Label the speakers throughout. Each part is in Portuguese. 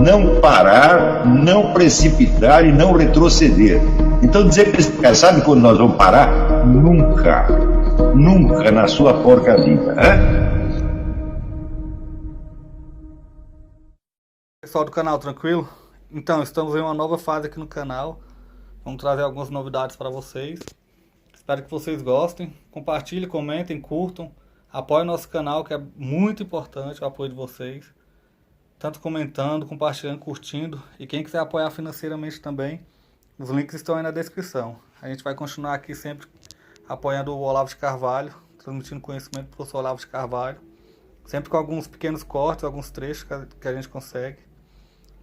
Speaker 1: não parar, não precipitar e não retroceder. Então dizer para esse cara, sabe quando nós vamos parar? Nunca. Nunca na sua porca vida.
Speaker 2: Pessoal do canal, tranquilo? Então, estamos em uma nova fase aqui no canal. Vamos trazer algumas novidades para vocês. Espero que vocês gostem. Compartilhem, comentem, curtam. Apoiem o nosso canal, que é muito importante o apoio de vocês. Tanto comentando, compartilhando, curtindo. E quem quiser apoiar financeiramente também, os links estão aí na descrição. A gente vai continuar aqui sempre apoiando o Olavo de Carvalho, transmitindo conhecimento para o professor Olavo de Carvalho. Sempre com alguns pequenos cortes, alguns trechos que a gente consegue.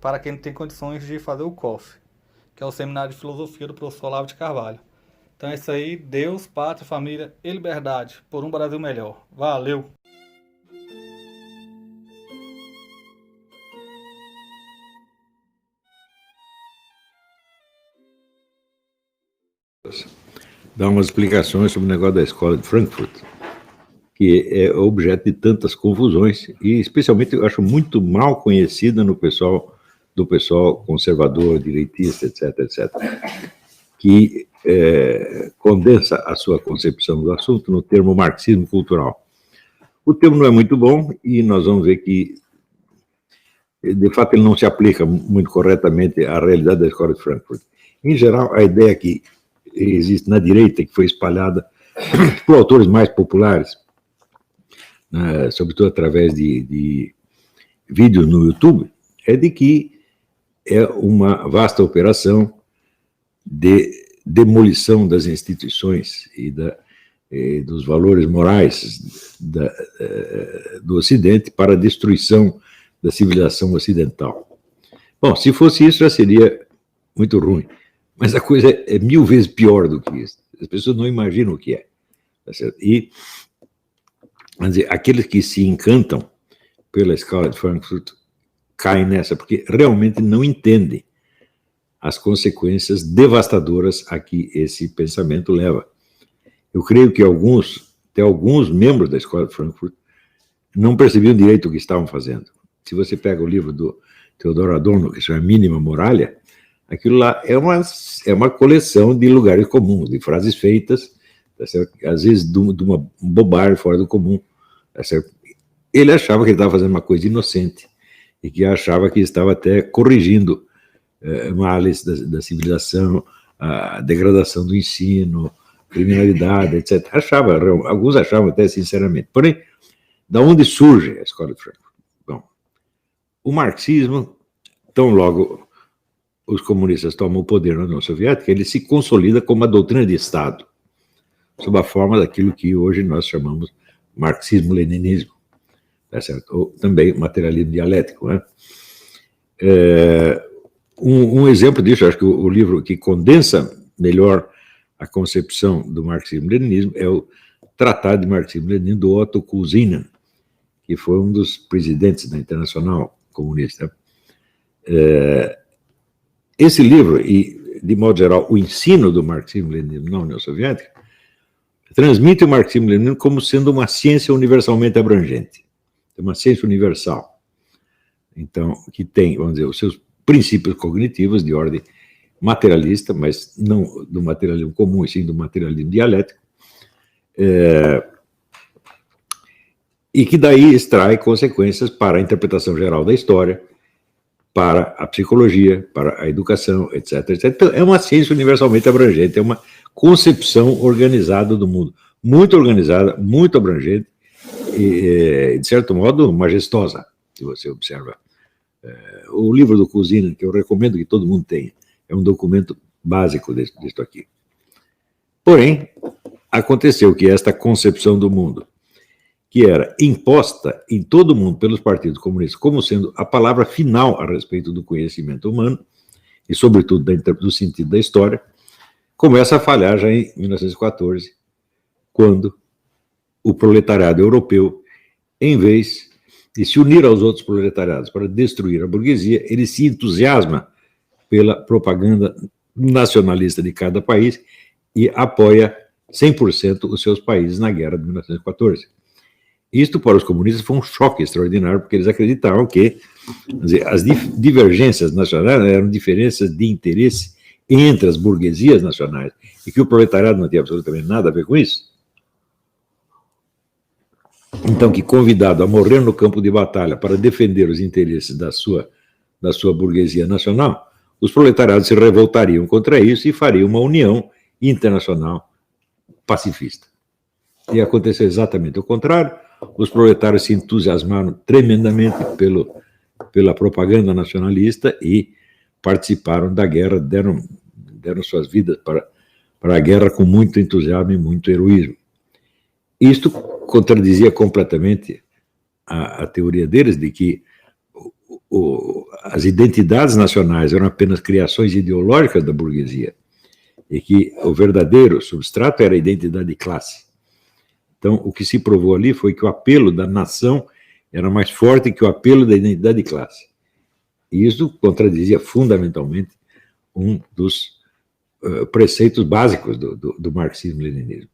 Speaker 2: Para quem não tem condições de fazer o COF, que é o Seminário de Filosofia do professor Olavo de Carvalho. Então é isso aí. Deus, pátria, família e liberdade. Por um Brasil melhor. Valeu!
Speaker 3: Dar umas explicações sobre o negócio da escola de Frankfurt, que é objeto de tantas confusões e, especialmente, eu acho muito mal conhecida no pessoal, do pessoal conservador, direitista, etc., etc., que condensa a sua concepção do assunto no termo marxismo cultural. O termo não é muito bom e nós vamos ver que, de fato, ele não se aplica muito corretamente à realidade da escola de Frankfurt. Em geral, a ideia que existe na direita, que foi espalhada por autores mais populares, sobretudo através de vídeos no YouTube, é de que é uma vasta operação de demolição das instituições e dos valores morais do Ocidente para a destruição da civilização ocidental. Bom, se fosse isso, já seria muito ruim. Mas a coisa é 1000 vezes pior do que isso. As pessoas não imaginam o que é. Tá certo? E, vamos dizer, aqueles que se encantam pela escola de Frankfurt caem nessa, porque realmente não entendem as consequências devastadoras a que esse pensamento leva. Eu creio que até alguns membros da escola de Frankfurt não percebiam direito o que estavam fazendo. Se você pega o livro do Theodor Adorno, que se chama Mínima Moralia, aquilo lá é uma coleção de lugares comuns, de frases feitas, tá certo? Às vezes de uma bobagem fora do comum. Tá certo? Ele achava que ele estava fazendo uma coisa inocente e que achava que estava até corrigindo males da civilização, a degradação do ensino, criminalidade, etc. Alguns achavam até sinceramente. Porém, da onde surge a escola de Frankfurt? Bom, o marxismo, tão logo os comunistas tomam o poder na União Soviética, ele se consolida como uma doutrina de Estado, sob a forma daquilo que hoje nós chamamos marxismo-leninismo, tá certo? Ou também materialismo dialético. Né? Um exemplo disso, acho que o livro que condensa melhor a concepção do marxismo-leninismo é o Tratado de Marxismo-Leninismo do Otto Kuzynin, que foi um dos presidentes da Internacional Comunista. Esse livro, e de modo geral o ensino do marxismo-leninismo na União Soviética, transmite o marxismo-leninismo como sendo uma ciência universalmente abrangente, uma ciência universal, então, que tem, vamos dizer, os seus princípios cognitivos de ordem materialista, mas não do materialismo comum, e sim do materialismo dialético, e que daí extrai consequências para a interpretação geral da história, para a psicologia, para a educação, etc., etc. Então, é uma ciência universalmente abrangente, é uma concepção organizada do mundo, muito organizada, muito abrangente, e, de certo modo, majestosa, se você observa. O livro do Kuzynin, que eu recomendo que todo mundo tenha, é um documento básico disso aqui. Porém, aconteceu que esta concepção do mundo, que era imposta em todo o mundo pelos partidos comunistas como sendo a palavra final a respeito do conhecimento humano, e sobretudo do sentido da história, começa a falhar já em 1914, quando o proletariado europeu, em vez de se unir aos outros proletariados para destruir a burguesia, ele se entusiasma pela propaganda nacionalista de cada país e apoia 100% os seus países na guerra de 1914. Isto, para os comunistas, foi um choque extraordinário, porque eles acreditavam que, quer dizer, as divergências nacionais eram diferenças de interesse entre as burguesias nacionais, e que o proletariado não tinha absolutamente nada a ver com isso. Então, que convidado a morrer no campo de batalha para defender os interesses da sua burguesia nacional, os proletariados se revoltariam contra isso e fariam uma união internacional pacifista. E aconteceu exatamente o contrário. Os proletários se entusiasmaram tremendamente pela propaganda nacionalista e participaram da guerra, deram suas vidas para a guerra com muito entusiasmo e muito heroísmo. Isto contradizia completamente a teoria deles de que as identidades nacionais eram apenas criações ideológicas da burguesia e que o verdadeiro substrato era a identidade de classe. Então, o que se provou ali foi que o apelo da nação era mais forte que o apelo da identidade de classe. E isso contradizia fundamentalmente um dos preceitos básicos do marxismo-leninismo.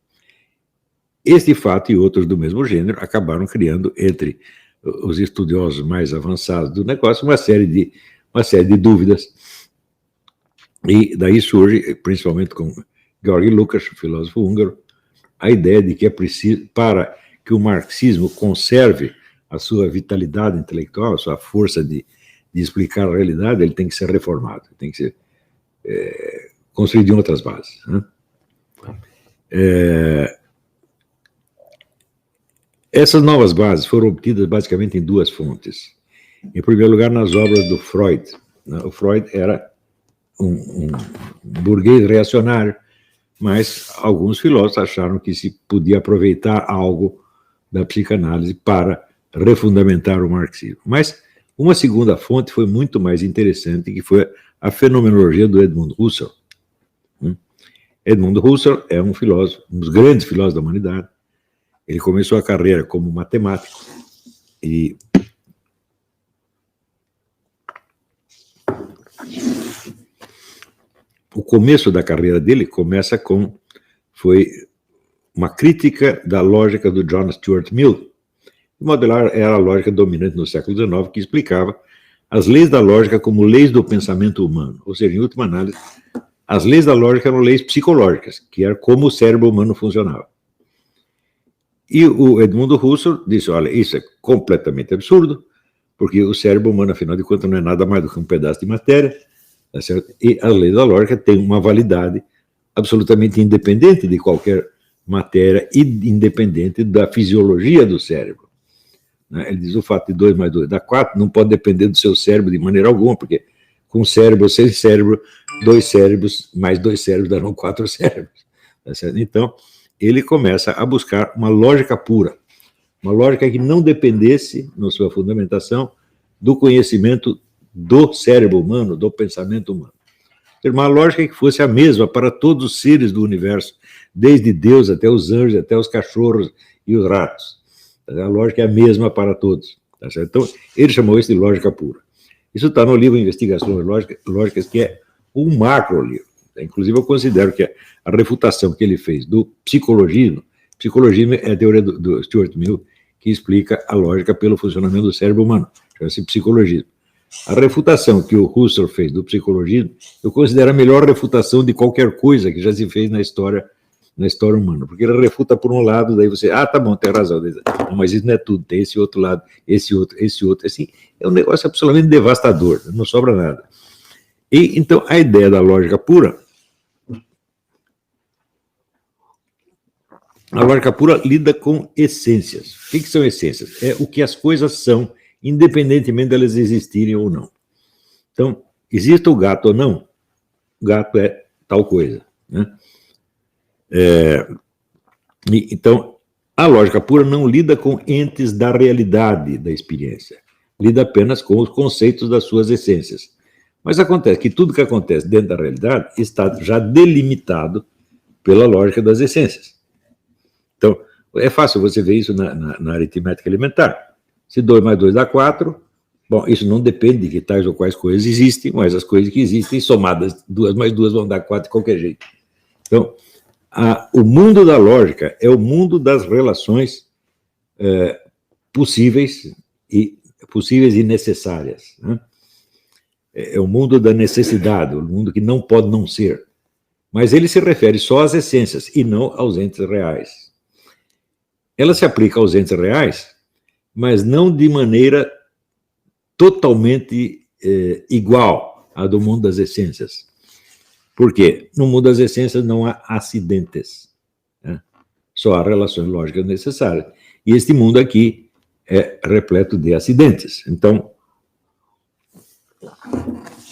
Speaker 3: Este fato e outros do mesmo gênero acabaram criando, entre os estudiosos mais avançados do negócio, uma série de dúvidas. E daí surge, principalmente com Georg Lukács, filósofo húngaro, a ideia de que é preciso, para que o marxismo conserve a sua vitalidade intelectual, a sua força de explicar a realidade, ele tem que ser reformado, tem que ser construído em outras bases. Né? Essas novas bases foram obtidas basicamente em duas fontes. Em primeiro lugar, nas obras do Freud. O Freud era um burguês reacionário, mas alguns filósofos acharam que se podia aproveitar algo da psicanálise para refundamentar o marxismo. Mas uma segunda fonte foi muito mais interessante, que foi a fenomenologia do Edmund Husserl. Edmund Husserl é um filósofo, um dos grandes filósofos da humanidade. Ele começou a carreira como matemático e o começo da carreira dele foi uma crítica da lógica do John Stuart Mill. De modo geral, era a lógica dominante no século XIX, que explicava as leis da lógica como leis do pensamento humano. Ou seja, em última análise, as leis da lógica eram leis psicológicas, que era como o cérebro humano funcionava. E o Edmund Husserl disse, olha, isso é completamente absurdo, porque o cérebro humano, afinal de contas, não é nada mais do que um pedaço de matéria, tá certo? E as leis da lógica têm uma validade absolutamente independente de qualquer matéria e independente da fisiologia do cérebro. Ele diz, o fato de 2 mais 2 dá 4 não pode depender do seu cérebro de maneira alguma, porque com cérebro ou sem cérebro, 2 cérebros mais 2 cérebros darão 4 cérebros. Tá certo? Então, ele começa a buscar uma lógica pura, uma lógica que não dependesse, na sua fundamentação, do conhecimento do cérebro humano, do pensamento humano. Uma lógica que fosse a mesma para todos os seres do universo, desde Deus até os anjos, até os cachorros e os ratos. A lógica é a mesma para todos. Tá certo? Então, ele chamou isso de lógica pura. Isso está no livro Investigações Lógicas, que é um macro livro. Inclusive, eu considero que a refutação que ele fez do psicologismo é a teoria do Stuart Mill, que explica a lógica pelo funcionamento do cérebro humano, chama-se psicologismo. A refutação que o Husserl fez do psicologismo, eu considero a melhor refutação de qualquer coisa que já se fez na história humana, porque ele refuta por um lado, daí você, tá bom, tem razão, não, mas isso não é tudo, tem esse outro lado, esse outro, assim, é um negócio absolutamente devastador, não sobra nada. E, então, a ideia da lógica pura, a lógica pura lida com essências. O que são essências? É o que as coisas são, independentemente delas existirem ou não. Então, existe o gato ou não? O gato é tal coisa, né? Então, a lógica pura não lida com entes da realidade da experiência, lida apenas com os conceitos das suas essências. Mas acontece que tudo que acontece dentro da realidade está já delimitado pela lógica das essências. Então, é fácil você ver isso na aritmética elementar. Se 2 mais 2 dá 4, bom, isso não depende de que tais ou quais coisas existem, mas as coisas que existem, somadas 2 mais 2 vão dar 4 de qualquer jeito. Então, o mundo da lógica é o mundo das relações possíveis e necessárias, né? É o mundo da necessidade, o mundo que não pode não ser. Mas ele se refere só às essências e não aos entes reais. Ela se aplica aos entes reais, mas não de maneira totalmente igual à do mundo das essências. Por quê? No mundo das essências não há acidentes, né? Só há relações lógicas necessárias. E este mundo aqui é repleto de acidentes. Então,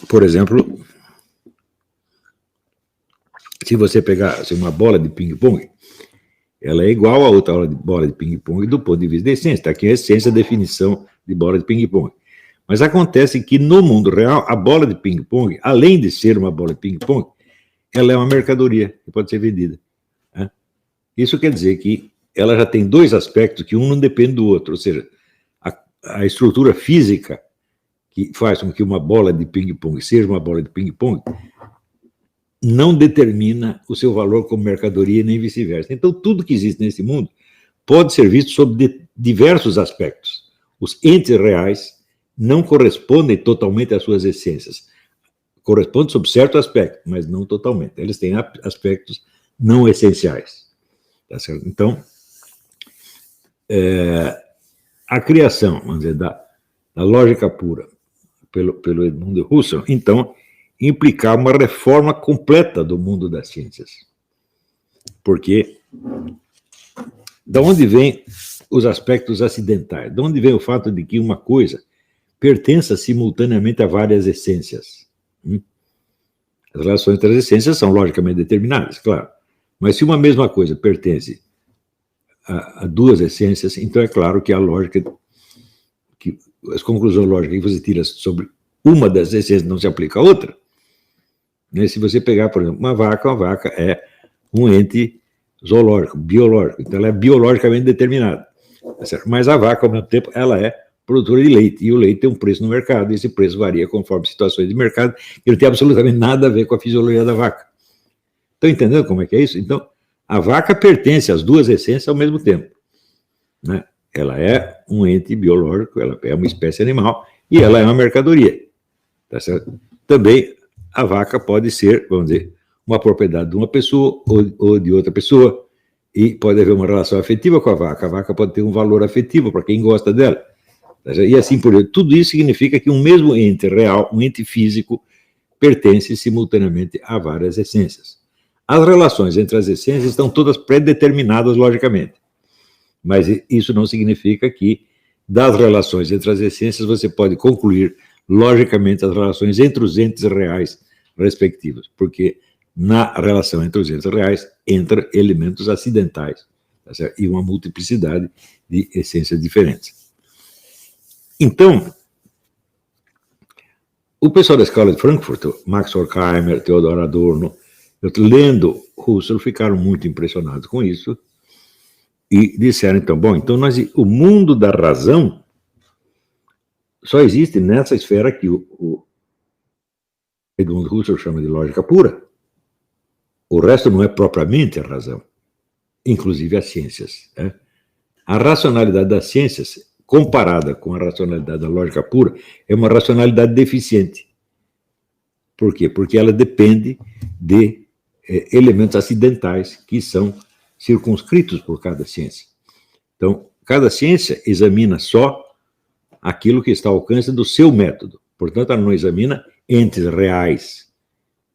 Speaker 3: por exemplo, se você pegar uma bola de ping-pong, ela é igual a outra bola de ping-pong do ponto de vista da essência. Está aqui a essência, a definição de bola de ping-pong. Mas acontece que no mundo real, a bola de ping-pong, além de ser uma bola de ping-pong, ela é uma mercadoria que pode ser vendida, né? Isso quer dizer que ela já tem dois aspectos que um não depende do outro, ou seja, a estrutura física que faz com que uma bola de ping-pong seja uma bola de ping-pong não determina o seu valor como mercadoria nem vice-versa. Então, tudo que existe nesse mundo pode ser visto sob diversos aspectos. Os entes reais não correspondem totalmente às suas essências. Correspondem sob certo aspecto, mas não totalmente. Eles têm aspectos não essenciais. Tá certo? Então, a criação, vamos dizer, da lógica pura pelo Edmund Husserl, então, implicar uma reforma completa do mundo das ciências. Porque de onde vêm os aspectos acidentais? De onde vem o fato de que uma coisa pertença simultaneamente a várias essências? As relações entre as essências são logicamente determinadas, claro. Mas se uma mesma coisa pertence a duas essências, então é claro que a lógica, que as conclusões lógicas que você tira sobre uma das essências não se aplica a outra. Se você pegar, por exemplo, uma vaca é um ente zoológico, biológico, então ela é biologicamente determinada. Mas a vaca, ao mesmo tempo, ela é produtora de leite, e o leite tem um preço no mercado, e esse preço varia conforme situações de mercado, que não tem absolutamente nada a ver com a fisiologia da vaca. Estão entendendo como é que é isso? Então, a vaca pertence às duas essências ao mesmo tempo, né? Ela é um ente biológico, ela é uma espécie animal, e ela é uma mercadoria. Tá certo? Também a vaca pode ser, vamos dizer, uma propriedade de uma pessoa ou de outra pessoa, e pode haver uma relação afetiva com a vaca pode ter um valor afetivo para quem gosta dela, tá certo? E assim por diante. Tudo isso significa que um mesmo ente real, um ente físico, pertence simultaneamente a várias essências. As relações entre as essências estão todas pré-determinadas logicamente, mas isso não significa que das relações entre as essências você pode concluir logicamente as relações entre os entes reais respectivos, porque na relação entre os entes reais entra elementos acidentais, tá certo? E uma multiplicidade de essências diferentes. Então, o pessoal da escola de Frankfurt, Max Horkheimer, Theodor Adorno, lendo Husserl, ficaram muito impressionados com isso e disseram, então, bom, então o mundo da razão só existe nessa esfera que o Edmund Husserl chama de lógica pura. O resto não é propriamente a razão, inclusive as ciências, né? A racionalidade das ciências, comparada com a racionalidade da lógica pura, é uma racionalidade deficiente. Por quê? Porque ela depende de elementos acidentais que são circunscritos por cada ciência. Então, cada ciência examina só aquilo que está ao alcance do seu método. Portanto, ela não examina entes reais.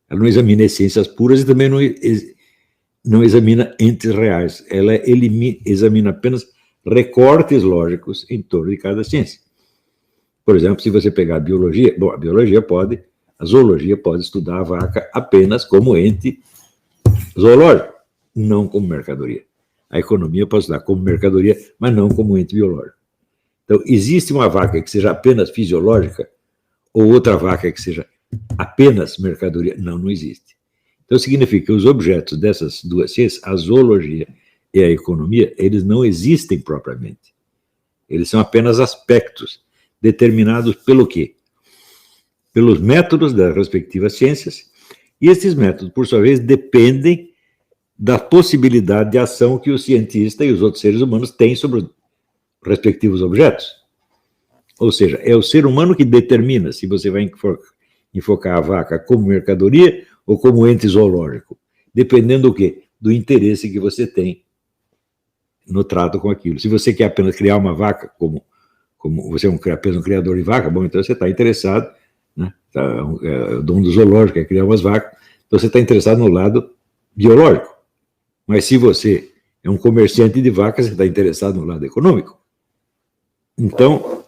Speaker 3: Ela não examina essências puras e também não examina entes reais. Ela examina apenas recortes lógicos em torno de cada ciência. Por exemplo, se você pegar a biologia, bom, a zoologia pode estudar a vaca apenas como ente zoológico, não como mercadoria. A economia pode estudar como mercadoria, mas não como ente biológico. Então, existe uma vaca que seja apenas fisiológica ou outra vaca que seja apenas mercadoria? Não, não existe. Então, significa que os objetos dessas duas ciências, a zoologia e a economia, eles não existem propriamente. Eles são apenas aspectos determinados pelo quê? Pelos métodos das respectivas ciências, e esses métodos, por sua vez, dependem da possibilidade de ação que o cientista e os outros seres humanos têm sobre respectivos objetos. Ou seja, é o ser humano que determina se você vai enfocar a vaca como mercadoria ou como ente zoológico, dependendo do quê? Do interesse que você tem no trato com aquilo. Se você quer apenas criar uma vaca, como você é apenas um criador de vaca, bom, então você está interessado, né? O dono do zoológico quer criar umas vacas, então você está interessado no lado biológico. Mas se você é um comerciante de vacas, você está interessado no lado econômico. Então,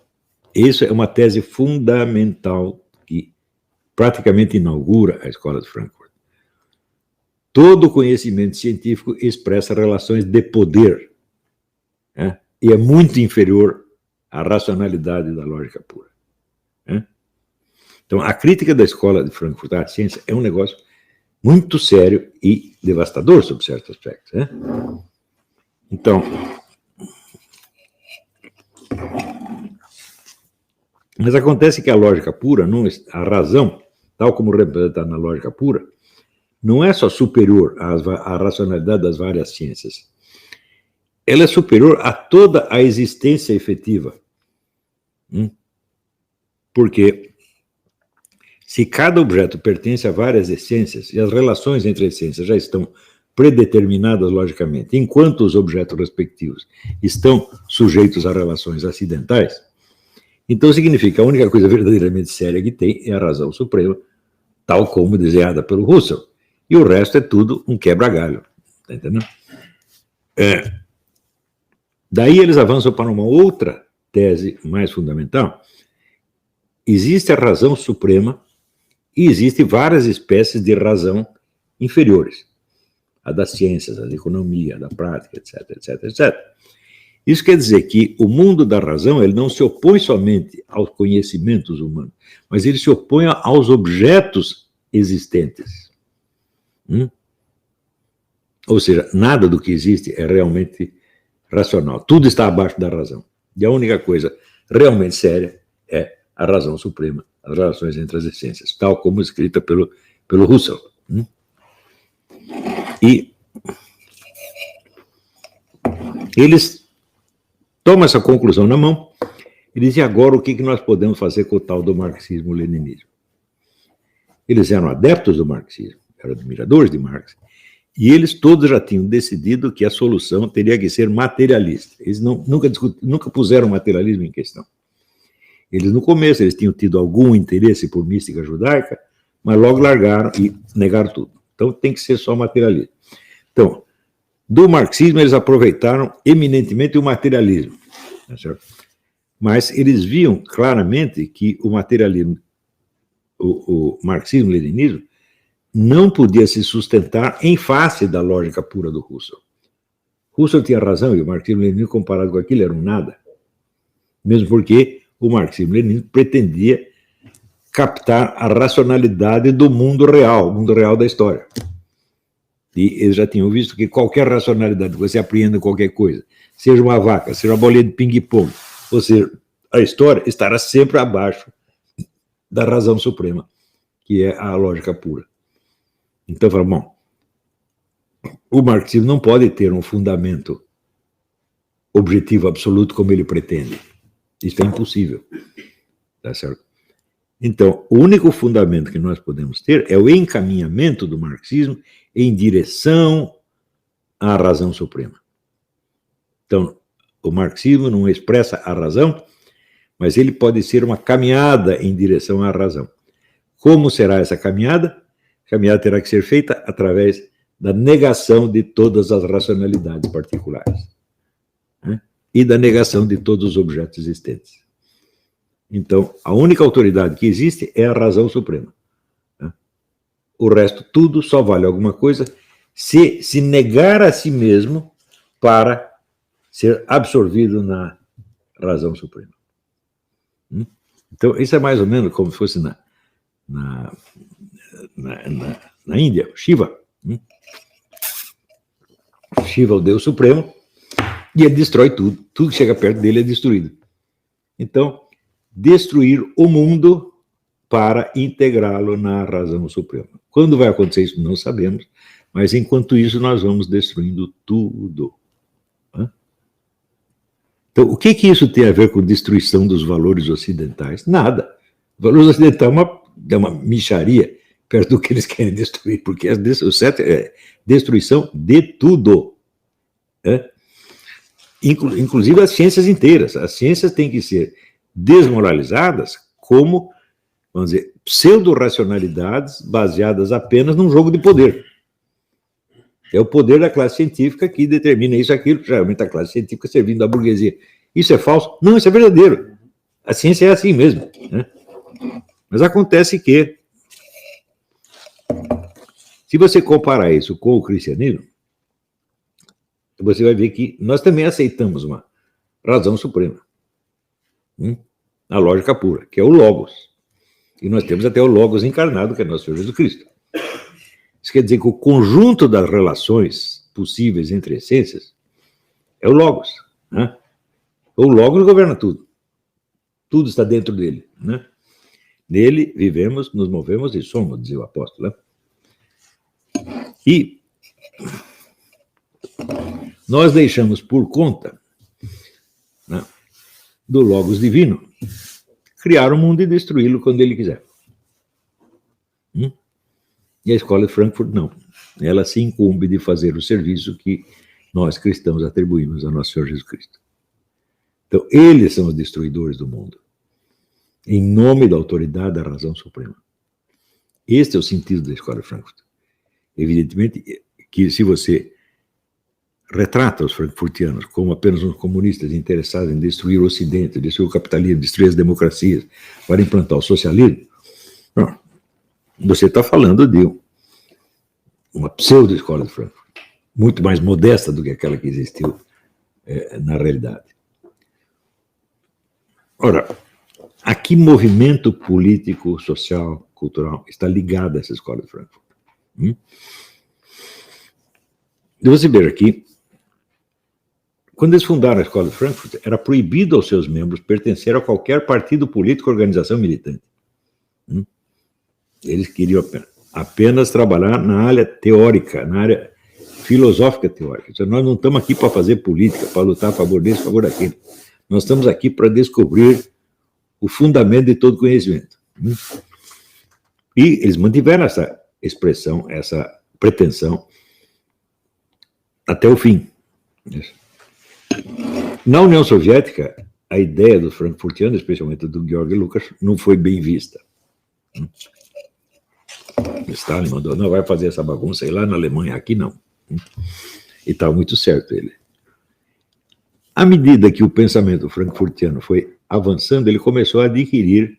Speaker 3: isso é uma tese fundamental que praticamente inaugura a Escola de Frankfurt. Todo conhecimento científico expressa relações de poder, né? E é muito inferior à racionalidade da lógica pura, né? Então, a crítica da Escola de Frankfurt à ciência é um negócio muito sério e devastador sob certos aspectos, né? Então, mas acontece que a lógica pura, a razão, tal como representada na lógica pura, não é só superior à racionalidade das várias ciências. Ela é superior a toda a existência efetiva. Porque se cada objeto pertence a várias essências e as relações entre essências já estão predeterminadas logicamente, enquanto os objetos respectivos estão sujeitos a relações acidentais, então significa que a única coisa verdadeiramente séria que tem é a razão suprema, tal como desenhada pelo Russell. E o resto é tudo um quebra-galho. Está entendendo? Daí eles avançam para uma outra tese mais fundamental. Existe a razão suprema e existem várias espécies de razão inferiores. A das ciências, a da economia, a da prática, etc, etc, etc. Isso quer dizer que o mundo da razão ele não se opõe somente aos conhecimentos humanos, mas ele se opõe aos objetos existentes. Ou seja, nada do que existe é realmente racional. Tudo está abaixo da razão. E a única coisa realmente séria é a razão suprema, as relações entre as essências, tal como escrita pelo Russell. E eles tomam essa conclusão na mão e dizem agora o que nós podemos fazer com o tal do marxismo-leninismo. Eles eram adeptos do marxismo, eram admiradores de Marx, e eles todos já tinham decidido que a solução teria que ser materialista. Eles nunca puseram o materialismo em questão. Eles, no começo, eles tinham tido algum interesse por mística judaica, mas logo largaram e negaram tudo. Então, tem que ser só materialismo. Então, do marxismo, eles aproveitaram eminentemente o materialismo. Tá certo? Mas eles viam claramente que o materialismo, o marxismo-leninismo, não podia se sustentar em face da lógica pura do Russell. Russell tinha razão e o marxismo-leninismo, comparado com aquilo, era um nada. Mesmo porque o marxismo-leninismo pretendia captar a racionalidade do mundo real, o mundo real da história. E eles já tinham visto que qualquer racionalidade que você apreenda qualquer coisa, seja uma vaca, seja uma bolinha de ping-pong, ou seja, a história estará sempre abaixo da razão suprema, que é a lógica pura. Então, fala, bom, o marxismo não pode ter um fundamento objetivo absoluto como ele pretende. Isso é impossível. Tá certo? Então, o único fundamento que nós podemos ter é o encaminhamento do marxismo em direção à razão suprema. Então, o marxismo não expressa a razão, mas ele pode ser uma caminhada em direção à razão. Como será essa caminhada? A caminhada terá que ser feita através da negação de todas as racionalidades particulares, né? E da negação de todos os objetos existentes. Então, a única autoridade que existe é a razão suprema, né? O resto, tudo só vale alguma coisa se negar a si mesmo para ser absorvido na razão suprema. Então, isso é mais ou menos como se fosse na Índia, Shiva. Shiva é o Deus Supremo e ele destrói tudo. Tudo que chega perto dele é destruído. Então, destruir o mundo para integrá-lo na razão suprema. Quando vai acontecer isso, não sabemos, mas enquanto isso nós vamos destruindo tudo. Então, o que isso tem a ver com destruição dos valores ocidentais? Nada. O valor ocidental é uma mixaria perto do que eles querem destruir, porque o certo é destruição de tudo. Né? Inclusive as ciências inteiras. As ciências têm que ser desmoralizadas como, vamos dizer, pseudo-racionalidades baseadas apenas num jogo de poder. É o poder da classe científica que determina isso, aquilo, geralmente a classe científica servindo à burguesia. Isso é falso? Não, isso é verdadeiro. A ciência é assim mesmo. Né? Mas acontece que, se você comparar isso com o cristianismo, você vai ver que nós também aceitamos uma razão suprema. A lógica pura, que é o Logos. E nós temos até o Logos encarnado, que é nosso Senhor Jesus Cristo. Isso quer dizer que o conjunto das relações possíveis entre essências é o Logos. Né? O Logos governa tudo. Tudo está dentro dele. Né? Nele vivemos, nos movemos e somos, dizia o apóstolo. Né? E nós deixamos por conta, né, do Logos divino criar o mundo e destruí-lo quando ele quiser. E a escola de Frankfurt não. Ela se incumbe de fazer o serviço que nós cristãos atribuímos ao nosso Senhor Jesus Cristo. Então, eles são os destruidores do mundo, em nome da autoridade da razão suprema. Este é o sentido da escola de Frankfurt. Evidentemente que se você retrata os frankfurtianos como apenas uns comunistas interessados em destruir o Ocidente, destruir o capitalismo, destruir as democracias, para implantar o socialismo, não, você está falando de uma pseudo-escola de Frankfurt, muito mais modesta do que aquela que existiu na realidade. Ora, a que movimento político, social, cultural está ligado a essa escola de Frankfurt? Você ver aqui, quando eles fundaram a escola de Frankfurt, era proibido aos seus membros pertencer a qualquer partido político ou organização militante. Eles queriam apenas trabalhar na área teórica, na área filosófica teórica. Então, nós não estamos aqui para fazer política, para lutar a favor disso, a favor daquilo. Nós estamos aqui para descobrir o fundamento de todo conhecimento. E eles mantiveram essa expressão, essa pretensão, até o fim. Na União Soviética, a ideia dos frankfurtianos, especialmente do Georg Lukács, não foi bem vista. Stalin mandou, não vai fazer essa bagunça aí lá na Alemanha, aqui não. E estava muito certo ele. À medida que o pensamento frankfurtiano foi avançando, ele começou a adquirir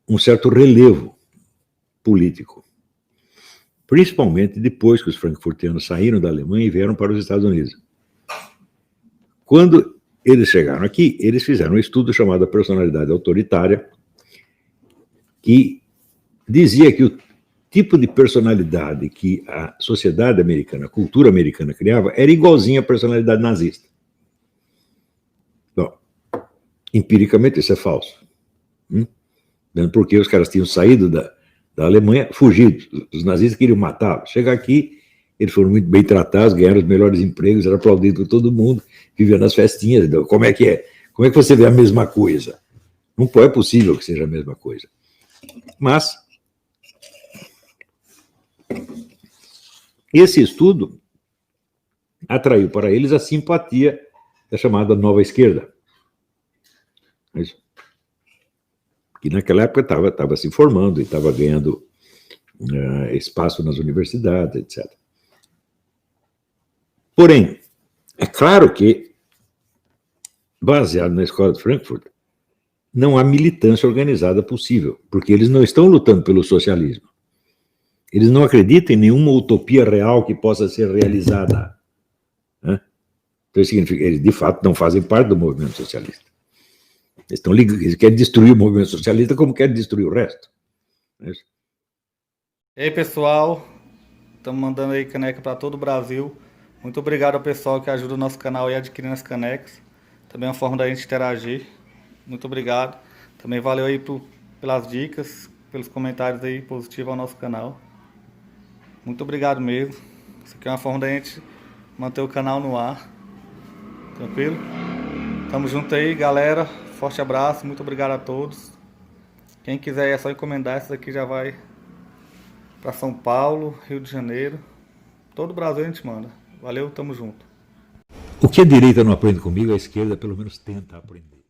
Speaker 3: um certo relevo político. Principalmente depois que os frankfurtianos saíram da Alemanha e vieram para os Estados Unidos. Quando eles chegaram aqui, eles fizeram um estudo chamado Personalidade Autoritária, que dizia que o tipo de personalidade que a sociedade americana, a cultura americana criava, era igualzinha à personalidade nazista. Bom, empiricamente isso é falso. Porque os caras tinham saído da Alemanha, fugido. Os nazistas queriam matá-los. Chegar aqui, eles foram muito bem tratados, ganharam os melhores empregos, eram aplaudidos por todo mundo, viviam nas festinhas. Então, como é que é? Como é que você vê a mesma coisa? Não é possível que seja a mesma coisa. Mas esse estudo atraiu para eles a simpatia da chamada nova esquerda. Que naquela época estava se formando e estava ganhando espaço nas universidades, etc. Porém, é claro que, baseado na escola de Frankfurt, não há militância organizada possível, porque eles não estão lutando pelo socialismo. Eles não acreditam em nenhuma utopia real que possa ser realizada. Então, isso significa que eles, de fato, não fazem parte do movimento socialista. Eles querem destruir o movimento socialista como querem destruir o resto.
Speaker 2: E aí, pessoal, estamos mandando aí caneca para todo o Brasil. Muito obrigado ao pessoal que ajuda o nosso canal e adquirindo as canecas. Também é uma forma da gente interagir. Muito obrigado. Também valeu aí pelas dicas, pelos comentários aí positivos ao nosso canal. Muito obrigado mesmo. Isso aqui é uma forma da gente manter o canal no ar. Tranquilo? Tamo junto aí, galera. Forte abraço, muito obrigado a todos. Quem quiser é só encomendar, essa daqui já vai para São Paulo, Rio de Janeiro. Todo o Brasil a gente manda. Valeu, tamo junto.
Speaker 3: O que a direita não aprende comigo, a esquerda pelo menos tenta aprender.